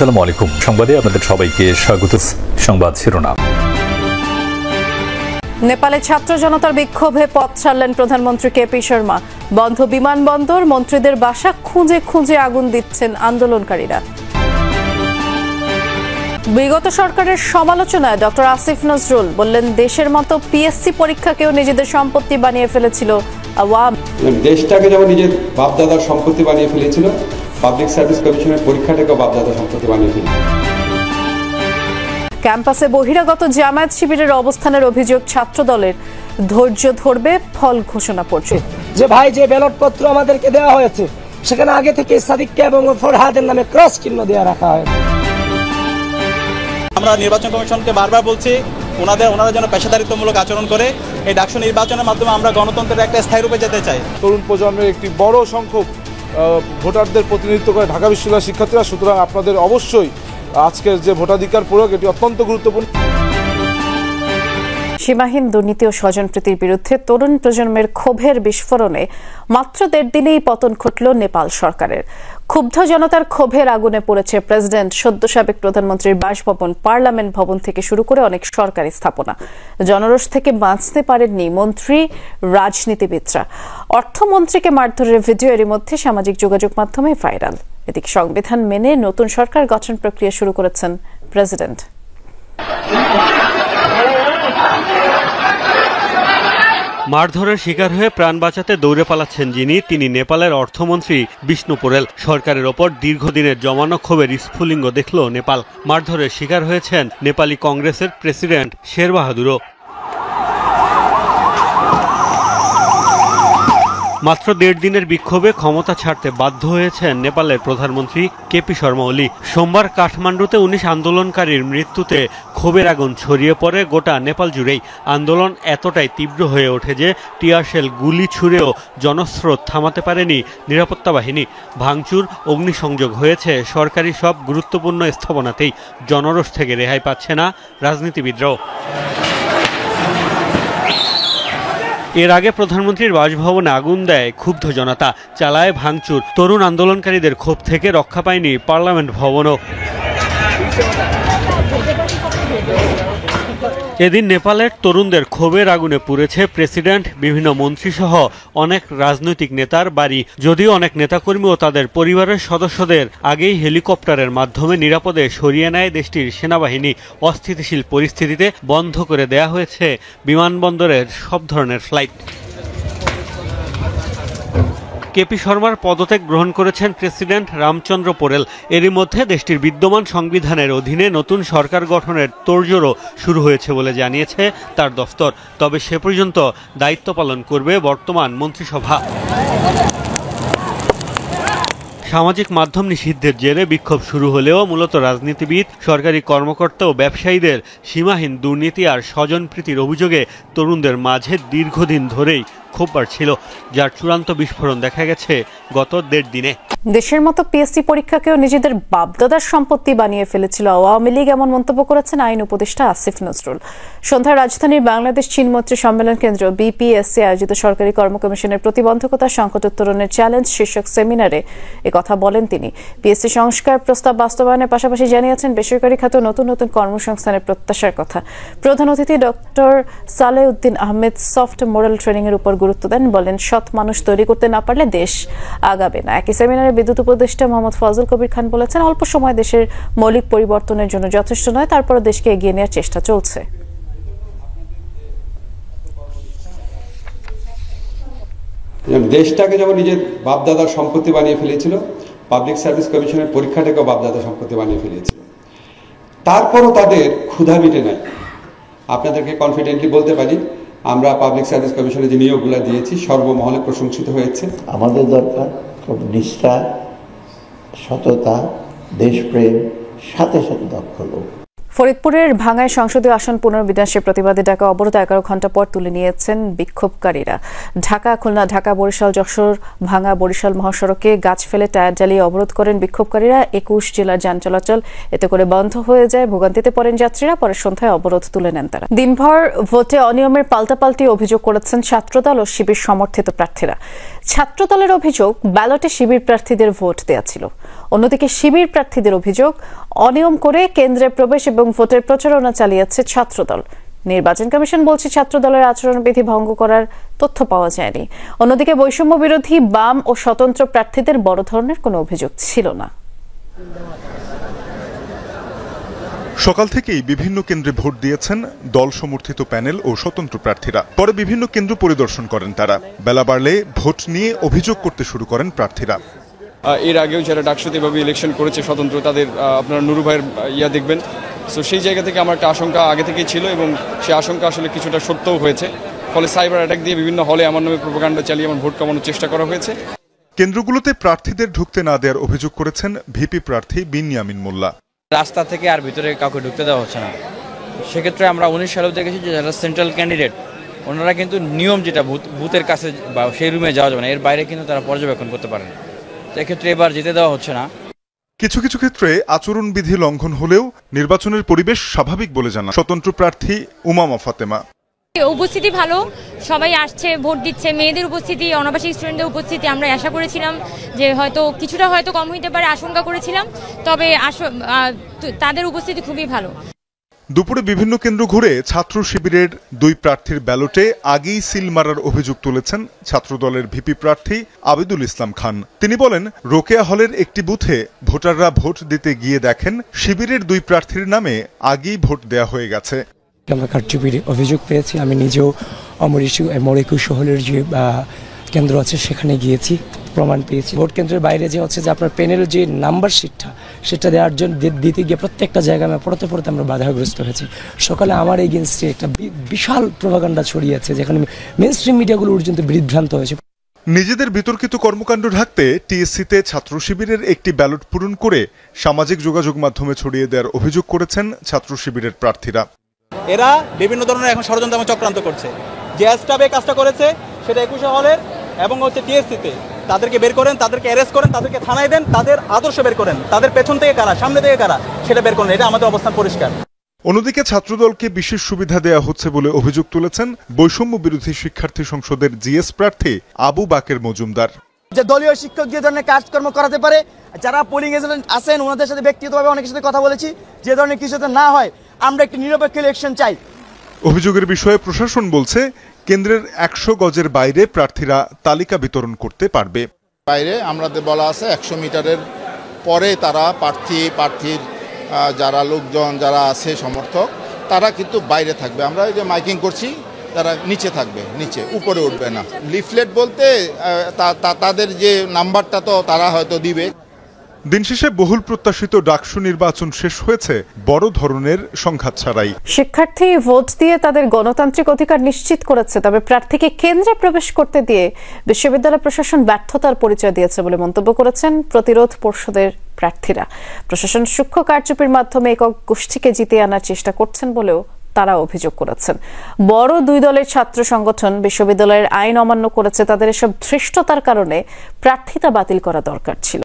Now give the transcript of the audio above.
আসসালামু আলাইকুম। সংবাদে আপনাদের সবাইকে স্বাগত। সংবাদ শিরোনাম। নেপালে ছাত্র জনতার বিক্ষোভে পথ ছাড়লেন প্রধানমন্ত্রী কেপি শর্মা। বন্ধ বিমানবন্দর, মন্ত্রীদের বাসা খুঁজে খুঁজে আগুন দিচ্ছেন আন্দোলনকারীরা। বিগত সরকারের সমালোচনায় ডক্টর আসিফ নজরুল বললেন, দেশের মতো পিএসসি পরীক্ষাকেও নিজেদের সম্পত্তি বানিয়ে ফেলেছিল আওয়াম। দেশটাকে যেমন নিজের বাপদাদার সম্পত্তি বানিয়ে ফেলেছিল, পাবলিক সার্ভিস কমিশনের পরীক্ষাটাকেও বাপদাদার সম্পত্তি বানিয়ে ফেলেছিল। ক্যাম্পাসে বহিরাগত জামায়াত শিবিরের অবস্থানের অভিযোগ, ছাত্র দলের ধৈর্য ধরবে ফল ঘোষণা পর্যন্ত। যে ভাই, যে ব্যালট পত্র আমাদেরকে দেওয়া হয়েছে সেখানে আগে থেকে সাদিককে এবং ফরহাদের নামে ক্রস চিহ্ন দেওয়া রাখা হয়। আমরা নির্বাচন কমিশনকে বারবার বলছি ওনারা যেন পেশাদারিত্বমূলক আচরণ করে। এই ডাকসু নির্বাচনের মাধ্যমে আমরা গণতন্ত্রের একটা স্থায়ী রূপে যেতে চাই। তরুণ প্রজন্মের একটি বড় সংখ্যক ভোটারদের প্রতিনিধিত্ব করে ঢাকা বিশ্ববিদ্যালয়ের শিক্ষার্থীরা, সুতরাং আপনাদের অবশ্যই আজকের যে ভোটাধিকার প্রয়োগ এটি অত্যন্ত গুরুত্বপূর্ণ। সীমাহীন দুর্নীতি ও স্বজনপ্রীতির বিরুদ্ধে তরুণ প্রজন্মের ক্ষোভের বিস্ফোরণে মাত্র 1.5 দিনেই পতন ঘটল নেপাল সরকারের। ক্ষুব্ধ জনতার ক্ষোভের আগুনে পড়েছে প্রেসিডেন্ট, সদ্য সাবেক প্রধানমন্ত্রীর বাসভবন, পার্লামেন্ট ভবন থেকে শুরু করে অনেক সরকারি স্থাপনা। জনরোষ থেকে বাঁচতে পারেননি মন্ত্রী, রাজনীতিবিদরা। অর্থমন্ত্রীকে মারধরের ভিডিও এরই মধ্যে সামাজিক যোগাযোগ মাধ্যমে ভাইরাল। এদিকে সংবিধান মেনে নতুন সরকার গঠন প্রক্রিয়া শুরু করেছেন প্রেসিডেন্ট। মারধরের শিকার হয়ে প্রাণ বাঁচাতে দৌড়ে পালাচ্ছেন তিনি নেপালের অর্থমন্ত্রী বিষ্ণু পোরেল। সরকারের ওপর দীর্ঘদিনের জমানো ক্ষোভের স্ফুলিঙ্গ দেখল নেপাল। মারধরের শিকার হয়েছেন নেপালি কংগ্রেসের প্রেসিডেন্ট শেরবাহাদুরও। মাত্র 1.5 দিনের বিক্ষোভে ক্ষমতা ছাড়তে বাধ্য হয়েছেন নেপালের প্রধানমন্ত্রী কেপি শর্মা ওলি। সোমবার কাঠমান্ডুতে 19 আন্দোলনকারীর মৃত্যুতে ক্ষোভের আগুন ছড়িয়ে পড়ে গোটা নেপাল জুড়েই। আন্দোলন এতটাই তীব্র হয়ে ওঠে যে টিয়ারশেল, গুলি ছুড়েও জনস্রোত থামাতে পারেনি নিরাপত্তা বাহিনী। ভাঙচুর, অগ্নিসংযোগ হয়েছে সরকারি সব গুরুত্বপূর্ণ স্থাপনাতেই। জনরোষ থেকে রেহাই পাচ্ছে না রাজনীতিবিদরাও। এর আগে প্রধানমন্ত্রীর বাসভবনে আগুন দেয় ক্ষুব্ধ জনতা, চালায় ভাঙচুর। তরুণ আন্দোলনকারীদের ক্ষোভ থেকে রক্ষা পায়নি পার্লামেন্ট ভবনও। এদিন নেপালের তরুণদের ক্ষোভের আগুনে পুড়েছে প্রেসিডেন্ট, বিভিন্ন মন্ত্রীসহ অনেক রাজনৈতিক নেতার বাড়ি। যদিও অনেক নেতাকর্মী ও তাদের পরিবারের সদস্যদের আগেই হেলিকপ্টারের মাধ্যমে নিরাপদে সরিয়ে নেয় দেশটির সেনাবাহিনী। অস্থিতিশীল পরিস্থিতিতে বন্ধ করে দেয়া হয়েছে বিমানবন্দরের সব ধরনের ফ্লাইট। কেপি শর্মার পদত্যাগ গ্রহণ করেছেন প্রেসিডেন্ট রামচন্দ্র পোরেল। এরই মধ্যে দেশটির বিদ্যমান সংবিধানের অধীনে নতুন সরকার গঠনের তোড়জোড়ও শুরু হয়েছে বলে জানিয়েছে তার দফতর। তবে সে পর্যন্ত দায়িত্ব পালন করবে বর্তমান মন্ত্রিসভা। সামাজিক মাধ্যম নিষিদ্ধের জেরে বিক্ষোভ শুরু হলেও মূলত রাজনীতিবিদ, সরকারি কর্মকর্তা ও ব্যবসায়ীদের সীমাহীন দুর্নীতি আর স্বজনপ্রীতির অভিযোগে তরুণদের মাঝে দীর্ঘদিন ধরেই ক্ষোভ বাড়ছিল, যার চূড়ান্ত বিস্ফোরণ দেখা গেছে গত 1.5 দিনে। দেশের মতো পিএসসি পরীক্ষাকেও নিজেদের বাপদাদার সম্পত্তি বানিয়ে ফেলেছিল আওয়ামী লীগ, এমন মন্তব্য করেছেন আইন উপদেষ্টা আসিফ নজরুল। সন্ধ্যায় রাজধানীর বাংলাদেশ চীন মৈত্রী সম্মেলন কেন্দ্র বিপিএসসি আয়োজিত সরকারি কর্ম কমিশনের প্রতিবন্ধকতা সংকট উত্তরণের চ্যালেঞ্জ শীর্ষক সেমিনারে কথা বলেন তিনি। পিএসসি সংস্কার প্রস্তাব বাস্তবায়নের পাশাপাশি জানিয়েছেন বেসরকারি খাতে নতুন নতুন কর্মসংস্থানের প্রত্যাশার কথা। প্রধান অতিথি doctor Saleh Uddin Ahmed soft moral training এর উপর গুরুত্ব দেন। বলেন, সৎ মানুষ তৈরি করতে না পারলে দেশ আগাবে না। একই সেমিনারে বিদ্যুৎ উপদেষ্টা মোহাম্মদ ফজল কবির খান বলেছেন, অল্প সময় দেশের মৌলিক পরিবর্তনের জন্য যথেষ্ট নয়, তারপর দেশকে এগিয়ে নেওয়ার চেষ্টা চলছে। দেশটাকে যেমন নিজের বাপদাদার সম্পত্তি বানিয়ে ফেলেছিল, পাবলিক সার্ভিস কমিশনের পরীক্ষাটাকেও বাপদাদার সম্পত্তি বানিয়ে ফেলেছিল। তারপরও তাদের ক্ষুধা মিটে নাই। আপনাদেরকে কনফিডেন্টলি বলতে পারি, আমরা পাবলিক সার্ভিস কমিশনে যে নিয়োগগুলো দিয়েছি সর্বমহলে প্রশংসিত হয়েছে। আমাদের দরকার খুব নিষ্ঠা, সততা, দেশপ্রেম, সাথে সাথে দক্ষ লোক। ফরিদপুরের ভাঙ্গায় সংসদীয় আসন পুনর্বিন্যাসের প্রতিবাদে ডাকা অবরোধ 11 ঘণ্টা পর তুলে নিয়েছেন বিক্ষোভকারীরা। ঢাকা, খুলনা, ঢাকা, বরিশাল, যশোর, ভাঙ্গা, বরিশাল মহাসড়কে গাছ ফেলে টায়ার জ্বালিয়ে অবরোধ করেন বিক্ষোভকারীরা। 21 জেলার যান চলাচল এতে করে বন্ধ হয়ে যায়। ভোগান্তিতে পড়েন যাত্রীরা। পরে সন্ধ্যায় অবরোধ তুলে নেন তারা। দিনভর ভোটে অনিয়মের পাল্টাপাল্টি অভিযোগ করেছেন ছাত্রদল ও শিবির সমর্থিত প্রার্থীরা। ছাত্রদলের অভিযোগ, ব্যালটে শিবির প্রার্থীদের ভোট দেয়া ছিল। অন্যদিকে শিবির প্রার্থীদের অভিযোগ, অনিয়ম করে কেন্দ্রে প্রবেশ এবং ভোটের প্রচারণা চালিয়েছে ছাত্রদল। নির্বাচন কমিশন বলছে ছাত্রদলের আচরণবিধি ভঙ্গ করার তথ্য পাওয়া যায়নি। অন্যদিকে বৈষম্য বিরোধী বাম ও স্বতন্ত্র প্রার্থীদের বড় ধরনের কোনো অভিযোগ ছিল না। সকাল থেকেই বিভিন্ন কেন্দ্রে ভোট দিয়েছেন দল সমর্থিত প্যানেল ও স্বতন্ত্র প্রার্থীরা। পরে বিভিন্ন কেন্দ্র পরিদর্শন করেন তারা। বেলা বাড়লে ভোট নিয়ে অভিযোগ করতে শুরু করেন প্রার্থীরা। এর আগেও যারা ডাকসুতে এভাবে ইলেকশন করেছে স্বতন্ত্র, তাদের আপনারা নুরু ভাইয়ের দেখবেন। সো সেই জায়গা থেকে আমার একটা আশঙ্কা আগে থেকেই ছিল এবং সেই আশঙ্কা আসলে কিছুটা সত্যও হয়েছে। ফলে সাইবার অ্যাটাক দিয়ে বিভিন্ন হলে আমার নামে প্রোপাগান্ডা চালিয়ে আমার ভোট কমানোর চেষ্টা করা হয়েছে। কেন্দ্রগুলোতে প্রার্থীদের ঢুকতে না দেওয়ার অভিযোগ করেছেন ভিপি প্রার্থী বিনিয়ামিন মোল্লা। রাস্তা থেকে আর ভিতরে কাউকে ঢুকতে দেওয়া হচ্ছে না। সেক্ষেত্রে আমরা 19 সালেও দেখেছি যে যারা সেন্ট্রাল ক্যান্ডিডেট, ওনারা কিন্তু নিয়ম যেটা বুথের কাছে বা সেই রুমে যাওয়া যাবে না, এর বাইরে কিন্তু তারা পর্যবেক্ষণ করতে পারেন। এক্ষেত্রে এবার যেতে দেওয়া হচ্ছে না। কিছু কিছু ক্ষেত্রে আচরণবিধি লঙ্ঘন হলেও নির্বাচনের পরিবেশ স্বাভাবিক বলে জানান স্বতন্ত্র প্রার্থী উমামা ফাতেমা। উপস্থিতি ভালো, সবাই আসছে, ভোট দিচ্ছে। মেয়েদের উপস্থিতি, অনাবাসিক স্টুডেন্টদের উপস্থিতি আমরা আশা করেছিলাম যে কিছুটা হয়তো কম হইতে পারে, আশঙ্কা করেছিলাম, তবে তাদের উপস্থিতি খুবই ভালো। দুপুরে বিভিন্ন কেন্দ্র ঘুরে ছাত্র শিবিরের 2 প্রার্থীর ব্যালটে আগেই সিল মারার অভিযোগ তুলেছেন ছাত্রদলের ভিপি প্রার্থী আবিদুল ইসলাম খান। তিনি বলেন, রোকেয়া হলের একটি বুথে ভোটাররা ভোট দিতে গিয়ে দেখেন শিবিরের 2 প্রার্থীর নামে আগেই ভোট দেয়া হয়ে গেছে। আমরা কারচুপির অভিযোগ পেয়েছি। আমি নিজেও মরিকুশ হলের যে কেন্দ্র আছে সেখানে গিয়েছি, প্রমাণ পেয়েছি। ভোট কেন্দ্রের বাইরে যে হচ্ছে যে আপনার প্যানেল যে নাম্বার শিটটা সেটা দেওয়ার জন্য দিতে গিয়ে প্রত্যেকটা জায়গায় পড়তে আমরা বাধাগ্রস্ত হয়েছি। সকালে আমার এগেইনস্টে একটা বিশাল প্রোপাগান্ডা ছড়িয়েছে, যেখানে মেইন স্ট্রিম মিডিয়াগুলো পর্যন্ত বিভ্রান্ত হয়েছে। নিজেদের বিতর্কিত কর্মকাণ্ড ঢাকতে টিএসসিতে ছাত্র শিবিরের একটি ব্যালট পূরণ করে সামাজিক যোগাযোগ মাধ্যমে ছড়িয়ে দেওয়ার অভিযোগ করেছেন ছাত্র শিবিরের প্রার্থীরা। এরা বিভিন্ন ধরনের এখন ষড়যন্ত্র এবং চক্রান্ত করছে। যে স্টাফে কাজটা করেছে সেটা 21 হলের এবং টিএসসিতে, তাদেরকে বের করেন, তাদেরকে অ্যারেস্ট করেন, তাদেরকে থানায় দেন, তাদের আদর্শ বের করেন, তাদের পেছন থেকে কারা, সামনে থেকে কারা সেটা বের করেন। এটা আমাদের অবস্থান পরিষ্কার। অন্যদিকে ছাত্রদলকে বিশেষ সুবিধা দেওয়া হচ্ছে বলে অভিযোগ তুলেছেন বৈষম্য বিরোধী শিক্ষার্থী সংসদের জিএস প্রার্থী আবু বাকের মজুমদার। যে দলীয় শিক্ষক যে ধরনের কাজকর্ম করাতে পারে, যারা পোলিং এজেন্ট আছেন ওনাদের সাথে ব্যক্তিগতভাবে অনেকের সাথে কথা বলেছি, যে ধরনের কিছু না হয় আমরা একটি নিরপেক্ষ ইলেকশন চাই। অভিযোগের বিষয়ে প্রশাসন বলছে, কেন্দ্রের 100 গজের বাইরে প্রার্থীরা তালিকা বিতরণ করতে পারবে। বাইরে আমাদের বলা আছে 100 মিটারের পরে তারা প্রার্থীর যারা লোকজন যারা আছে সমর্থক, তারা কিন্তু বাইরে থাকবে। আমরা এই যে মাইকিং করছি, তারা নিচে থাকবে, নিচে, উপরে উঠবে না। লিফলেট বলতে তাদের যে নাম্বারটা তো তারা হয়তো দিবে। দিন শেষে বহুল প্রত্যাশিত ডাকসু নির্বাচন শেষ হয়েছে বড় ধরনের সংঘাত ছাড়াই। শিক্ষার্থী ভোট দিয়ে তাদের গণতান্ত্রিক অধিকার নিশ্চিত করেছে, তবে প্রার্থীকে কেন্দ্রে প্রবেশ করতে দিয়ে বিশ্ববিদ্যালয় প্রশাসন ব্যর্থতার পরিচয় দিয়েছে বলে মন্তব্য করেছেন প্রতিরোধ পর্ষদের প্রার্থীরা। প্রশাসন সূক্ষ্ম কারচুপির মাধ্যমে একক গোষ্ঠীকে জিতিয়ে আনার চেষ্টা করছেন বলেও তারা অভিযোগ করেছেন। বড় 2 দলের ছাত্র সংগঠন বিশ্ববিদ্যালয়ের আইন অমান্য করেছে, তাদের এসব ধৃষ্টতার কারণে প্রার্থিতা বাতিল করা দরকার ছিল।